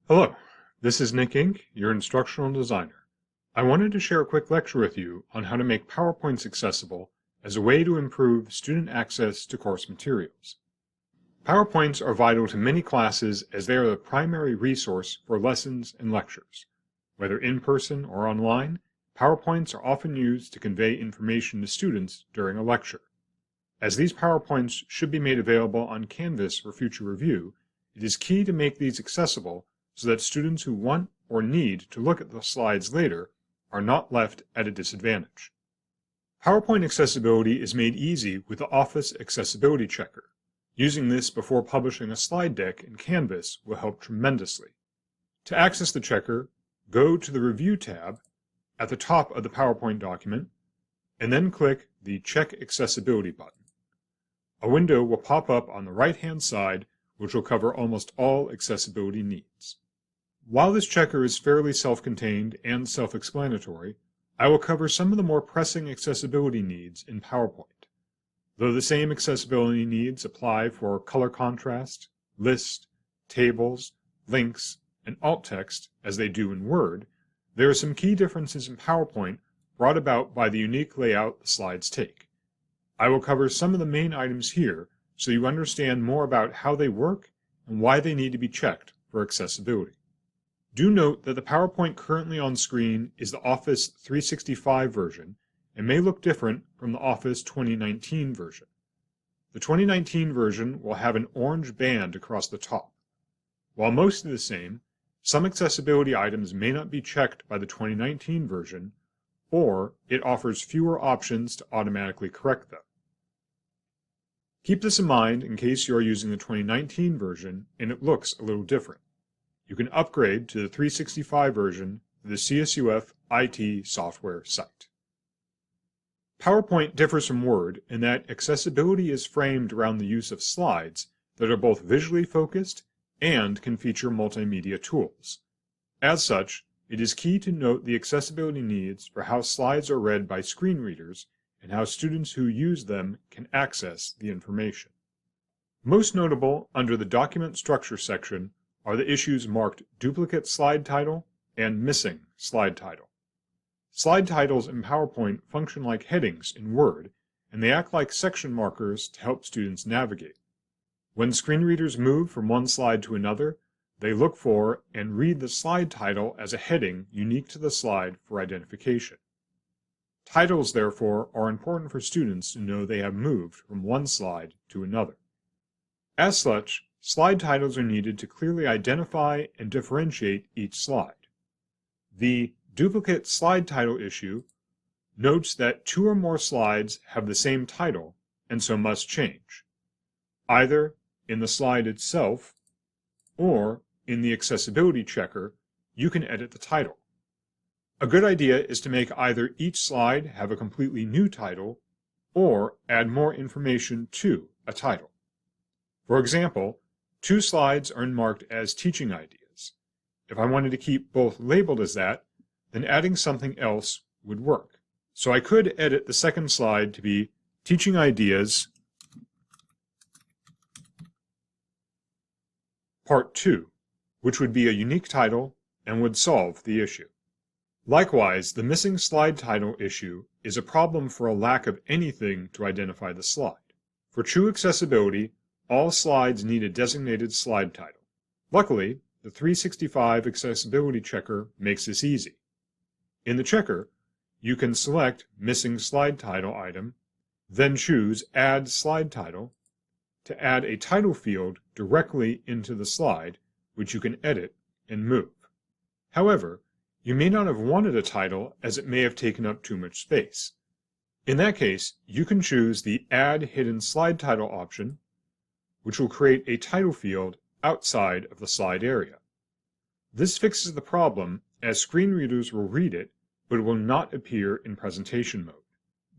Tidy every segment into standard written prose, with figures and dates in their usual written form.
Hello, this is Nick Inc., your instructional designer. I wanted to share a quick lecture with you on how to make PowerPoints accessible as a way to improve student access to course materials. PowerPoints are vital to many classes as they are the primary resource for lessons and lectures. Whether in person or online, PowerPoints are often used to convey information to students during a lecture. As these PowerPoints should be made available on Canvas for future review, it is key to make these accessible so that students who want or need to look at the slides later are not left at a disadvantage. PowerPoint accessibility is made easy with the Office Accessibility Checker. Using this before publishing a slide deck in Canvas will help tremendously. To access the checker, go to the Review tab at the top of the PowerPoint document, and then click the Check Accessibility button. A window will pop up on the right-hand side, which will cover almost all accessibility needs. While this checker is fairly self-contained and self-explanatory, I will cover some of the more pressing accessibility needs in PowerPoint. Though the same accessibility needs apply for color contrast, list, tables, links, and alt text as they do in Word, there are some key differences in PowerPoint brought about by the unique layout the slides take. I will cover some of the main items here so you understand more about how they work and why they need to be checked for accessibility. Do note that the PowerPoint currently on screen is the Office 365 version and may look different from the Office 2019 version. The 2019 version will have an orange band across the top. While mostly the same, some accessibility items may not be checked by the 2019 version, or it offers fewer options to automatically correct them. Keep this in mind in case you are using the 2019 version and it looks a little different. You can upgrade to the 365 version through the CSUF IT software site. PowerPoint differs from Word in that accessibility is framed around the use of slides that are both visually focused and can feature multimedia tools. As such, it is key to note the accessibility needs for how slides are read by screen readers and how students who use them can access the information. Most notable under the Document Structure section are the issues marked Duplicate Slide Title and Missing Slide Title. Slide titles in PowerPoint function like headings in Word, and they act like section markers to help students navigate. When screen readers move from one slide to another, they look for and read the slide title as a heading unique to the slide for identification. Titles, therefore, are important for students to know they have moved from one slide to another. As such, slide titles are needed to clearly identify and differentiate each slide. The Duplicate Slide Title issue notes that two or more slides have the same title and so must change, either in the slide itself or in the accessibility checker. You can edit the title. A good idea is to make either each slide have a completely new title or add more information to a title. For example, two slides are marked as teaching ideas. If I wanted to keep both labeled as that, then adding something else would work. So I could edit the second slide to be Teaching Ideas Part 2, which would be a unique title and would solve the issue. Likewise, the missing slide title issue is a problem for a lack of anything to identify the slide. For true accessibility, all slides need a designated slide title. Luckily, the 365 Accessibility Checker makes this easy. In the checker, you can select Missing Slide Title item, then choose Add Slide Title to add a title field directly into the slide, which you can edit and move. However, you may not have wanted a title as it may have taken up too much space. In that case, you can choose the Add Hidden Slide Title option, which will create a title field outside of the slide area. This fixes the problem as screen readers will read it, but it will not appear in presentation mode.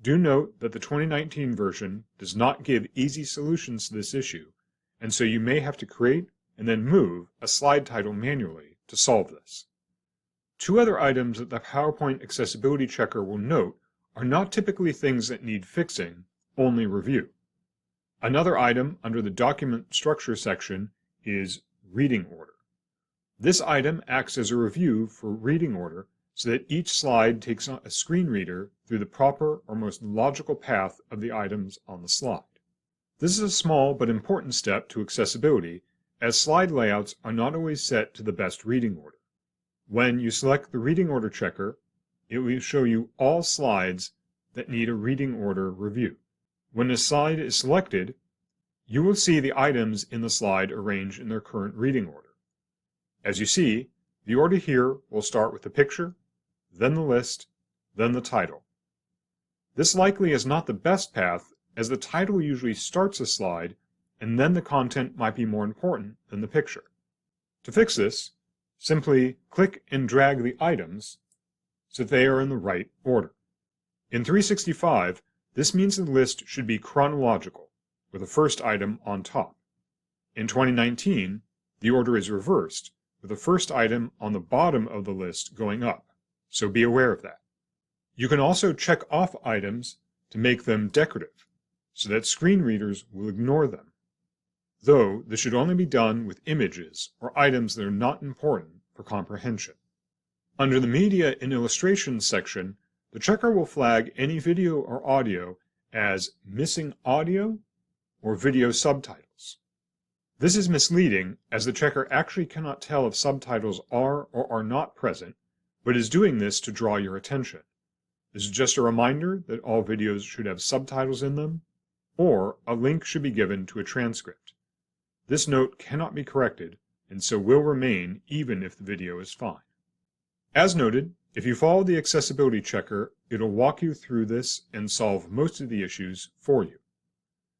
Do note that the 2019 version does not give easy solutions to this issue, and so you may have to create and then move a slide title manually to solve this. Two other items that the PowerPoint Accessibility Checker will note are not typically things that need fixing, only review. Another item under the Document Structure section is Reading Order. This item acts as a review for reading order so that each slide takes a screen reader through the proper or most logical path of the items on the slide. This is a small but important step to accessibility, as slide layouts are not always set to the best reading order. When you select the reading order checker, it will show you all slides that need a reading order review. When a slide is selected, you will see the items in the slide arranged in their current reading order. As you see, the order here will start with the picture, then the list, then the title. This likely is not the best path, as the title usually starts a slide, and then the content might be more important than the picture. To fix this, simply click and drag the items so that they are in the right order. In 365, this means the list should be chronological, with the first item on top. In 2019, the order is reversed, with the first item on the bottom of the list going up, so be aware of that. You can also check off items to make them decorative, so that screen readers will ignore them, though this should only be done with images or items that are not important for comprehension. Under the Media and Illustrations section, the checker will flag any video or audio as missing audio or video subtitles. This is misleading, as the checker actually cannot tell if subtitles are or are not present, but is doing this to draw your attention. This is just a reminder that all videos should have subtitles in them, or a link should be given to a transcript. This note cannot be corrected, and so will remain even if the video is fine. As noted, if you follow the accessibility checker, it'll walk you through this and solve most of the issues for you.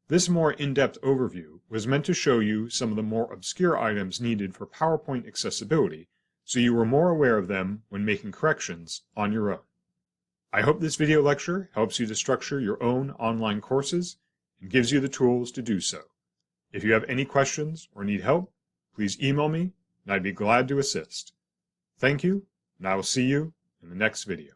This more in-depth overview was meant to show you some of the more obscure items needed for PowerPoint accessibility, so you were more aware of them when making corrections on your own. I hope this video lecture helps you to structure your own online courses and gives you the tools to do so. If you have any questions or need help, please email me and I'd be glad to assist. Thank you, and I will see you in the next video.